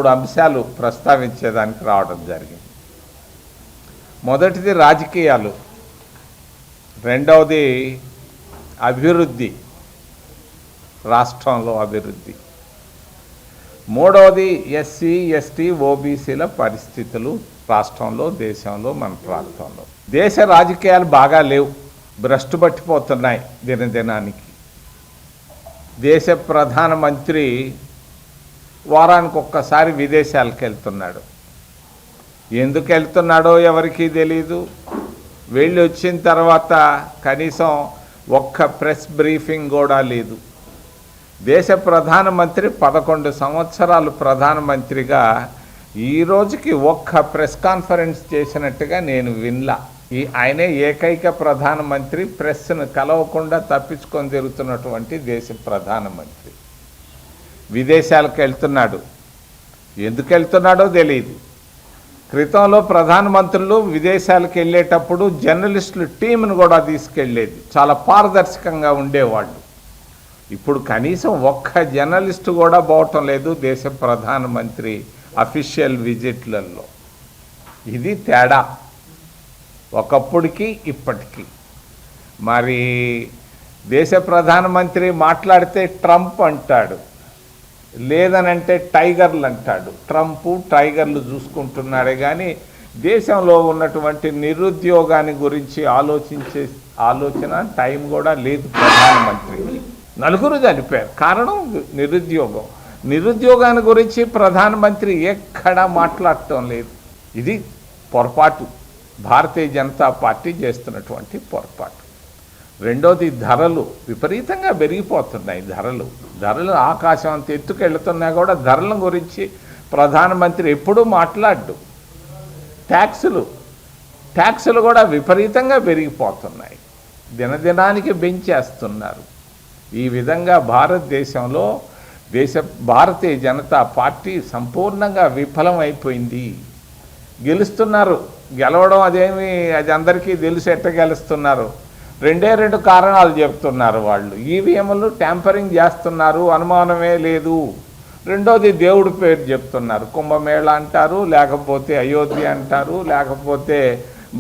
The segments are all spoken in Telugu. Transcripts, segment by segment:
మూడు అంశాలు ప్రస్తావించేదానికి రావడం జరిగింది. మొదటిది రాజకీయాలు, రెండవది అభివృద్ధి, రాష్ట్రంలో అభివృద్ధి, మూడవది ఎస్సీ ఎస్టీ ఓబీసీల పరిస్థితులు రాష్ట్రంలో, దేశంలో, మన ప్రాంతంలో. దేశ రాజకీయాలు బాగా లేవు, భ్రష్టు పట్టిపోతున్నాయి దినదినానికి. దేశ ప్రధానమంత్రి వారానికి ఒక్కసారి విదేశాలకు వెళ్తున్నాడు. ఎందుకు వెళ్తున్నాడో ఎవరికీ తెలీదు. వెళ్ళి వచ్చిన తర్వాత కనీసం ఒక్క ప్రెస్ బ్రీఫింగ్ కూడా లేదు. దేశ ప్రధానమంత్రి 11 సంవత్సరాలు ప్రధానమంత్రిగా ఈ రోజుకి ఒక్క ప్రెస్ కాన్ఫరెన్స్ చేసినట్టుగా నేను వినలా. ఆయనే ఏకైక ప్రధానమంత్రి ప్రెస్ను కలవకుండా తప్పించుకొని తిరుగుతున్నటువంటి దేశ ప్రధానమంత్రి. విదేశాలకు వెళ్తున్నాడు. ఎందుకు వెళ్తున్నాడో తెలియదు. క్రితంలో ప్రధానమంత్రులు విదేశాలకు వెళ్ళేటప్పుడు జర్నలిస్టులు టీంను కూడా తీసుకెళ్ళేది, చాలా పారదర్శకంగా ఉండేవాళ్ళు. ఇప్పుడు కనీసం ఒక్క జర్నలిస్టు కూడా పోవటం లేదు దేశ ప్రధానమంత్రి అఫీషియల్ విజిట్లలో. ఇది తేడా ఒకప్పటికి ఇప్పటికీ. మరి దేశ ప్రధానమంత్రి మాట్లాడితే ట్రంప్ అంటాడు, లేదనంటే టైగర్లు అంటాడు. ట్రంపు టైగర్లు చూసుకుంటున్నాడే కానీ దేశంలో ఉన్నటువంటి నిరుద్యోగాన్ని గురించి ఆలోచన టైం కూడా లేదు ప్రధానమంత్రికి. నలుగురు చనిపోయారు, కారణం నిరుద్యోగం. నిరుద్యోగాన్ని గురించి ప్రధానమంత్రి ఎక్కడా మాట్లాడటం లేదు. ఇది పొరపాటు, భారతీయ జనతా పార్టీ చేస్తున్నటువంటి పొరపాటు. రెండోది ధరలు విపరీతంగా పెరిగిపోతున్నాయి. ధరలు ఆకాశం అంత ఎత్తుకెళ్తున్నా కూడా ధరల గురించి ప్రధానమంత్రి ఎప్పుడూ మాట్లాడు. ట్యాక్సులు కూడా విపరీతంగా పెరిగిపోతున్నాయి, దినదినానికి పెంచేస్తున్నారు. ఈ విధంగా భారతదేశంలో భారతీయ జనతా పార్టీ సంపూర్ణంగా విఫలమైపోయింది. గెలుస్తున్నారు, గెలవడం అది అందరికీ తెలుసు ఎట్ట గెలుస్తున్నారు. రెండు కారణాలు చెప్తున్నారు వాళ్ళు. ఈవీఎంలు ట్యాంపరింగ్ చేస్తున్నారు, అనుమానమే లేదు. రెండోది దేవుడి పేరు చెప్తున్నారు, కుంభమేళ అంటారు, లేకపోతే అయోధ్య అంటారు, లేకపోతే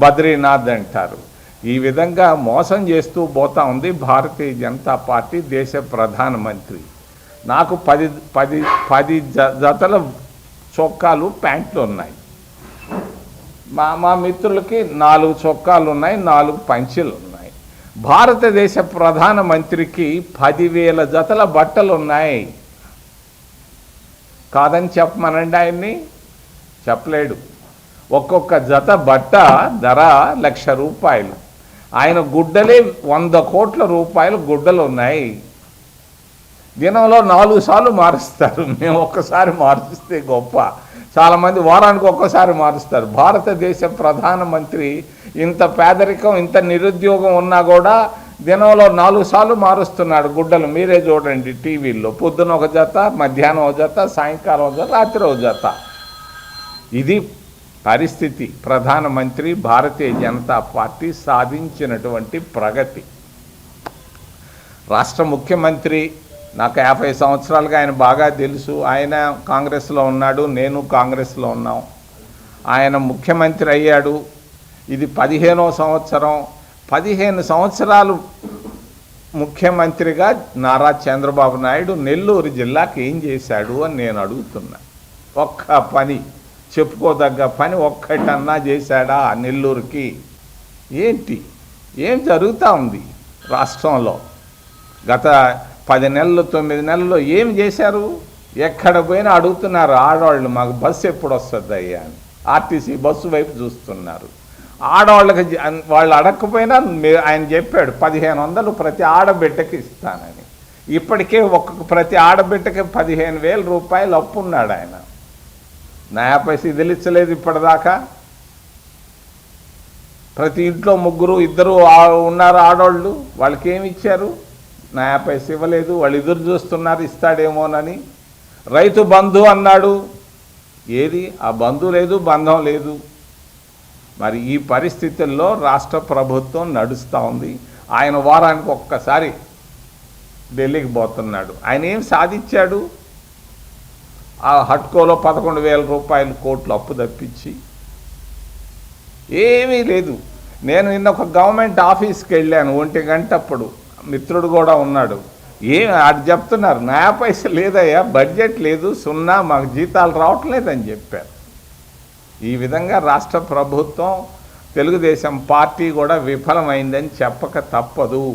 బద్రీనాథ్ అంటారు. ఈ విధంగా మోసం చేస్తూ పోతా ఉంది భారతీయ జనతా పార్టీ దేశ ప్రధానమంత్రి. నాకు 10 జతల చొక్కాలు ప్యాంట్లు ఉన్నాయి, మా మిత్రులకి 4 చొక్కాలు ఉన్నాయి, 4 పంచెలు ఉన్నాయి. భారతదేశ ప్రధానమంత్రికి 10,000 జతల బట్టలు ఉన్నాయి. కాదని చెప్పమనండి ఆయన్ని, చెప్పలేడు. ఒక్కొక్క జత బట్ట ధర ₹1,00,000. ఆయన గుడ్డలే 100 కోట్ల రూపాయలు గుడ్డలు ఉన్నాయి. దినంలో 4 సార్లు మారుస్తారు. మేము ఒక్కసారి మారుస్తే గొప్ప, చాలామంది వారానికి ఒక్కసారి మారుస్తారు. భారతదేశ ప్రధానమంత్రి ఇంత పేదరికం, ఇంత నిరుద్యోగం ఉన్నా కూడా దినంలో 4 సార్లు మారుస్తున్నాడు గుడ్డలు. మీరే చూడండి టీవీల్లో, పొద్దున ఒక జత, మధ్యాహ్నం ఒక జత, సాయంకాలం ఒక జత, రాత్రి ఒక జత. ఇది పరిస్థితి. ప్రధానమంత్రి భారతీయ జనతా పార్టీ సాధించినటువంటి ప్రగతి. రాష్ట్ర ముఖ్యమంత్రి నాకు 50 సంవత్సరాలుగా ఆయన బాగా తెలుసు. ఆయన కాంగ్రెస్లో ఉన్నాడు, నేను కాంగ్రెస్లో ఉన్నాం. ఆయన ముఖ్యమంత్రి అయ్యాడు. ఇది 15వ సంవత్సరం. 15 సంవత్సరాలు ముఖ్యమంత్రిగా నారా చంద్రబాబు నాయుడు నెల్లూరు జిల్లాకి ఏం చేశాడు అని నేను అడుగుతున్నా. ఒక్క పని, చెప్పుకోదగ్గ పని ఒక్కటన్నా చేశాడా నెల్లూరుకి? ఏం జరుగుతూ ఉంది రాష్ట్రంలో? గత 10 నెలలు 9 నెలల్లో ఏం చేశారు? ఎక్కడ పోయినా అడుగుతున్నారు ఆడవాళ్ళు, మాకు బస్సు ఎప్పుడు వస్తుంది అయ్యా అని. ఆర్టీసీ బస్సు వైపు చూస్తున్నారు. ఆడవాళ్ళకి వాళ్ళు అడగకపోయినా ఆయన చెప్పాడు 1,500 ప్రతి ఆడబిడ్డకి ఇస్తానని. ఇప్పటికే ప్రతి ఆడబిడ్డకి 15,000 రూపాయలు అప్పున్నాడు ఆయన. నయా పైసా ఇదిలిచ్చలేదు ఇప్పటిదాకా. ప్రతి ఇంట్లో 2 ఉన్నారు ఆడవాళ్ళు, వాళ్ళకి ఏమి ఇచ్చారు? నయా పైసా ఇవ్వలేదు. వాళ్ళు ఎదురు చూస్తున్నారు ఇస్తాడేమోనని. రైతు బంధు అన్నాడు, ఏది? ఆ బంధు లేదు, బంధం లేదు. మరి ఈ పరిస్థితుల్లో రాష్ట్ర ప్రభుత్వం నడుస్తూ ఉంది. ఆయన వారానికి ఒక్కసారి ఢిల్లీకి పోతున్నాడు. ఆయన ఏం సాధించాడు? ఆ హట్కోలో 11,000 రూపాయలు కోట్లు అప్పు తప్పించి ఏమీ లేదు. నేను నిన్న ఒక గవర్నమెంట్ ఆఫీస్కి వెళ్ళాను 1 గంట అప్పుడు, మిత్రుడు కూడా ఉన్నాడు. అటు చెప్తున్నారు, నయా పైసా లేదయ్యా, బడ్జెట్ లేదు, సున్నా, మాకు జీతాలు రావట్లేదని చెప్పారు. ఈ విధంగా రాష్ట్ర ప్రభుత్వం, తెలుగుదేశం పార్టీ కూడా విఫలమైందని చెప్పక తప్పదు.